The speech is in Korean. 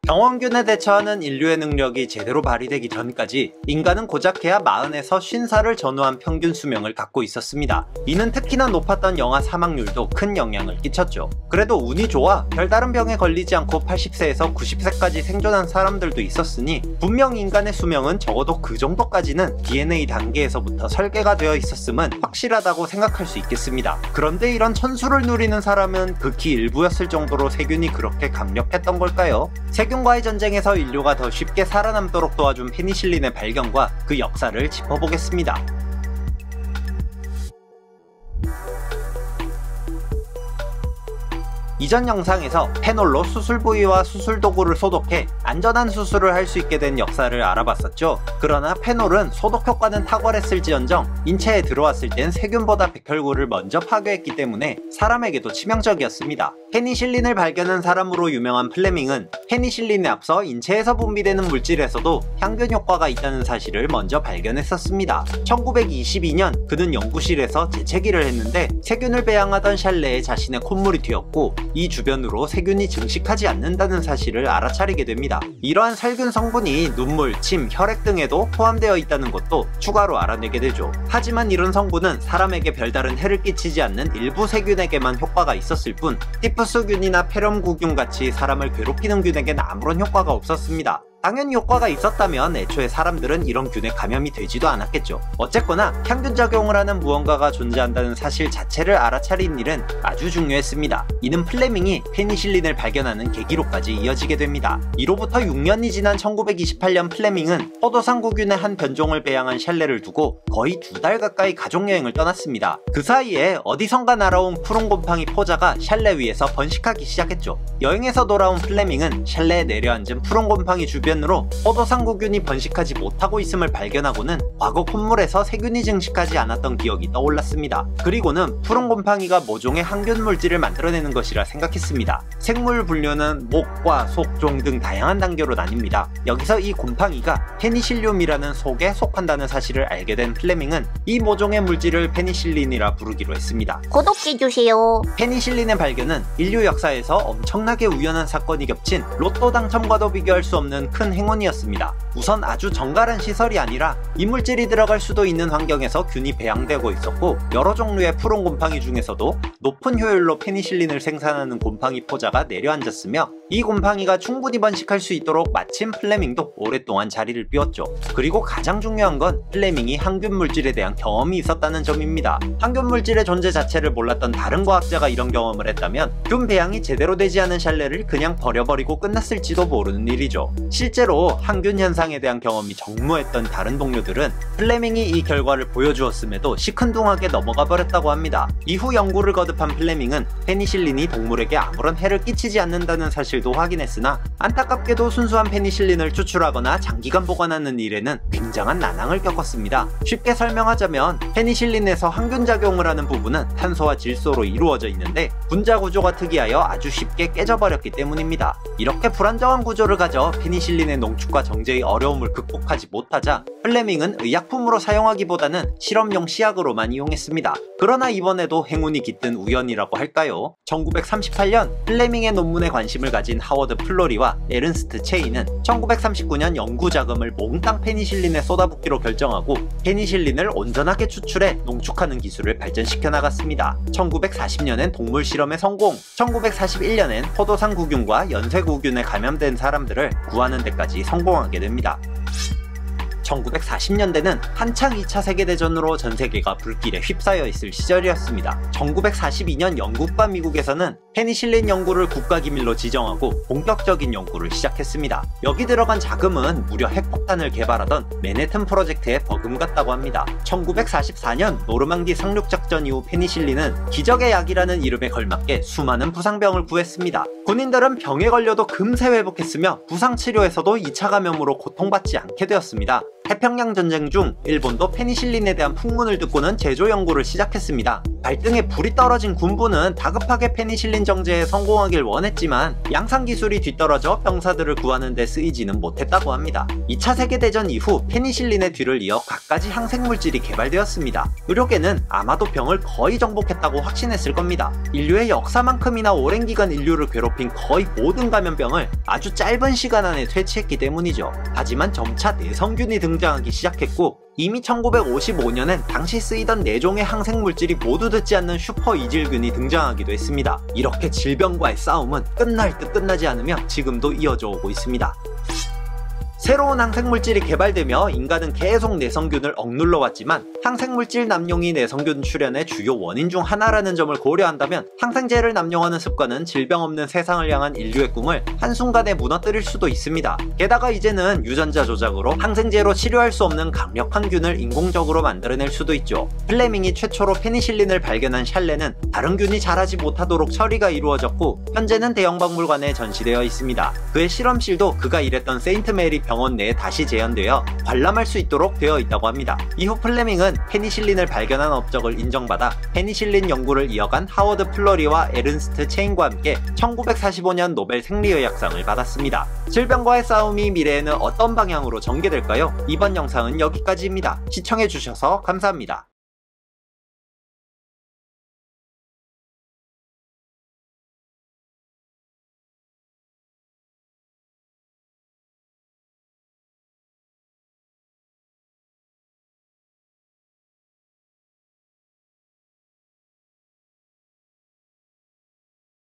병원균에 대처하는 인류의 능력이 제대로 발휘되기 전까지 인간은 고작해야 40에서 50살을 전후한 평균 수명을 갖고 있었습니다. 이는 특히나 높았던 영아 사망률도 큰 영향을 끼쳤죠. 그래도 운이 좋아 별다른 병에 걸리지 않고 80세에서 90세까지 생존한 사람들도 있었으니 분명 인간의 수명은 적어도 그 정도까지는 DNA 단계에서부터 설계가 되어 있었음은 확실하다고 생각할 수 있겠습니다. 그런데 이런 천수를 누리는 사람은 극히 일부였을 정도로 세균이 그렇게 강력했던 걸까요? 세균과의 전쟁에서 인류가 더 쉽게 살아남도록 도와준 페니실린의 발견과 그 역사를 짚어보겠습니다. 이전 영상에서 페놀로 수술 부위와 수술 도구를 소독해 안전한 수술을 할 수 있게 된 역사를 알아봤었죠. 그러나 페놀은 소독 효과는 탁월했을지언정 인체에 들어왔을 땐 세균보다 백혈구를 먼저 파괴했기 때문에 사람에게도 치명적이었습니다. 페니실린을 발견한 사람으로 유명한 플레밍은 페니실린에 앞서 인체에서 분비되는 물질에서도 향균 효과가 있다는 사실을 먼저 발견했었습니다. 1922년 그는 연구실에서 재채기를 했는데 세균을 배양하던 샬레에 자신의 콧물이 튀었고 이 주변으로 세균이 증식하지 않는다는 사실을 알아차리게 됩니다. 이러한 살균 성분이 눈물, 침, 혈액 등에도 포함되어 있다는 것도 추가로 알아내게 되죠. 하지만 이런 성분은 사람에게 별다른 해를 끼치지 않는 일부 세균에게만 효과가 있었을 뿐 티푸스균이나 폐렴구균 같이 사람을 괴롭히는 균에겐 아무런 효과가 없었습니다. 당연히 효과가 있었다면 애초에 사람들은 이런 균에 감염이 되지도 않았겠죠. 어쨌거나 향균 작용을 하는 무언가가 존재한다는 사실 자체를 알아차린 일은 아주 중요했습니다. 이는 플레밍이 페니실린을 발견하는 계기로까지 이어지게 됩니다. 이로부터 6년이 지난 1928년 플레밍은 포도상구균의 한 변종을 배양한 샬레를 두고 거의 2달 가까이 가족여행을 떠났습니다. 그 사이에 어디선가 날아온 푸른 곰팡이 포자가 샬레 위에서 번식하기 시작했죠. 여행에서 돌아온 플레밍은 샬레에 내려앉은 푸른 곰팡이 주변으로 포도상구균이 번식하지 못하고 있음을 발견하고는 과거 콧물에서 세균이 증식하지 않았던 기억이 떠올랐습니다. 그리고는 푸른 곰팡이가 모종의 항균 물질을 만들어내는 것이라 생각했습니다. 생물 분류는 목과 속, 종 등 다양한 단계로 나뉩니다. 여기서 이 곰팡이가 페니실륨이라는 속에 속한다는 사실을 알게 된 플레밍은 이 모종의 물질을 페니실린이라 부르기로 했습니다. 구독해주세요. 페니실린의 발견은 인류 역사에서 엄청나게 우연한 사건이 겹친 로또 당첨과도 비교할 수 없는 큰 행운이었습니다. 우선 아주 정갈한 시설이 아니라 이물질이 들어갈 수도 있는 환경에서 균이 배양되고 있었고 여러 종류의 푸른 곰팡이 중에서도 높은 효율로 페니실린을 생산하는 곰팡이 포자가 내려앉았으며 이 곰팡이가 충분히 번식할 수 있도록 마침 플레밍도 오랫동안 자리를 비웠죠. 그리고 가장 중요한 건 플레밍이 항균 물질에 대한 경험이 있었다는 점입니다. 항균 물질의 존재 자체를 몰랐던 다른 과학자가 이런 경험을 했다면 균 배양이 제대로 되지 않은 샬레를 그냥 버려버리고 끝났을지도 모르는 일이죠. 실제로 항균 현상에 대한 경험이 정무했던 다른 동료들은 플레밍이 이 결과를 보여주었음에도 시큰둥하게 넘어가 버렸다고 합니다. 이후 연구를 거듭한 플레밍은 페니실린이 동물에게 아무런 해를 끼치지 않는다는 사실도 확인했으나 안타깝게도 순수한 페니실린을 추출하거나 장기간 보관하는 일에는 굉장한 난항을 겪었습니다. 쉽게 설명하자면 페니실린에서 항균 작용을 하는 부분은 탄소와 질소로 이루어져 있는데 분자 구조가 특이하여 아주 쉽게 깨져버렸기 때문입니다. 이렇게 불안정한 구조를 가져 페니실린의 농축과 정제의 어려움을 극복하지 못하자 플레밍은 의약품으로 사용하기보다는 실험용 시약으로만 이용했습니다. 그러나 이번에도 행운이 깃든 우연이라고 할까요? 1938년 플레밍의 논문에 관심을 가진 하워드 플로리와 에른스트 체이는 1939년 연구 자금을 몽땅 페니실린에 쏟아붓기로 결정하고 페니실린을 온전하게 추출해 농축하는 기술을 발전시켜 나갔습니다. 1940년엔 동물 실험에 성공, 1941년엔 포도상구균과 연쇄구균에 감염된 사람들을 구하는 데까지 성공하게 됩니다. 1940년대는 한창 2차 세계대전으로 전세계가 불길에 휩싸여 있을 시절이었습니다. 1942년 영국과 미국에서는 페니실린 연구를 국가기밀로 지정하고 본격적인 연구를 시작했습니다. 여기 들어간 자금은 무려 핵폭탄을 개발하던 맨해튼 프로젝트에 버금갔다고 합니다. 1944년 노르망디 상륙작전 이후 페니실린은 기적의 약이라는 이름에 걸맞게 수많은 부상병을 구했습니다. 군인들은 병에 걸려도 금세 회복했으며 부상치료에서도 2차 감염으로 고통받지 않게 되었습니다. 태평양 전쟁 중 일본도 페니실린에 대한 풍문을 듣고는 제조 연구를 시작했습니다. 발등에 불이 떨어진 군부는 다급하게 페니실린 정제에 성공하길 원했지만 양산 기술이 뒤떨어져 병사들을 구하는 데 쓰이지는 못했다고 합니다. 2차 세계대전 이후 페니실린의 뒤를 이어 갖가지 항생물질이 개발되었습니다. 의료계는 아마도 병을 거의 정복했다고 확신했을 겁니다. 인류의 역사만큼이나 오랜 기간 인류를 괴롭힌 거의 모든 감염병을 아주 짧은 시간 안에 퇴치했기 때문이죠. 하지만 점차 내성균이 등장하기 시작했고 이미 1955년엔 당시 쓰이던 4종의 항생물질이 모두 듣지 않는 슈퍼 이질균이 등장하기도 했습니다. 이렇게 질병과의 싸움은 끝날 듯 끝나지 않으며 지금도 이어져 오고 있습니다. 새로운 항생물질이 개발되며 인간은 계속 내성균을 억눌러 왔지만 항생물질 남용이 내성균 출현의 주요 원인 중 하나라는 점을 고려한다면 항생제를 남용하는 습관은 질병 없는 세상을 향한 인류의 꿈을 한순간에 무너뜨릴 수도 있습니다. 게다가 이제는 유전자 조작으로 항생제로 치료할 수 없는 강력한 균을 인공적으로 만들어낼 수도 있죠. 플레밍이 최초로 페니실린을 발견한 샬레는 다른 균이 자라지 못하도록 처리가 이루어졌고 현재는 대형박물관에 전시되어 있습니다. 그의 실험실도 그가 일했던 세인트 메리 병원 내에 다시 재현되어 관람할 수 있도록 되어 있다고 합니다. 이후 플레밍은 페니실린을 발견한 업적을 인정받아 페니실린 연구를 이어간 하워드 플러리와 에른스트 체인과 함께 1945년 노벨 생리의학상을 받았습니다. 질병과의 싸움이 미래에는 어떤 방향으로 전개될까요? 이번 영상은 여기까지입니다. 시청해주셔서 감사합니다.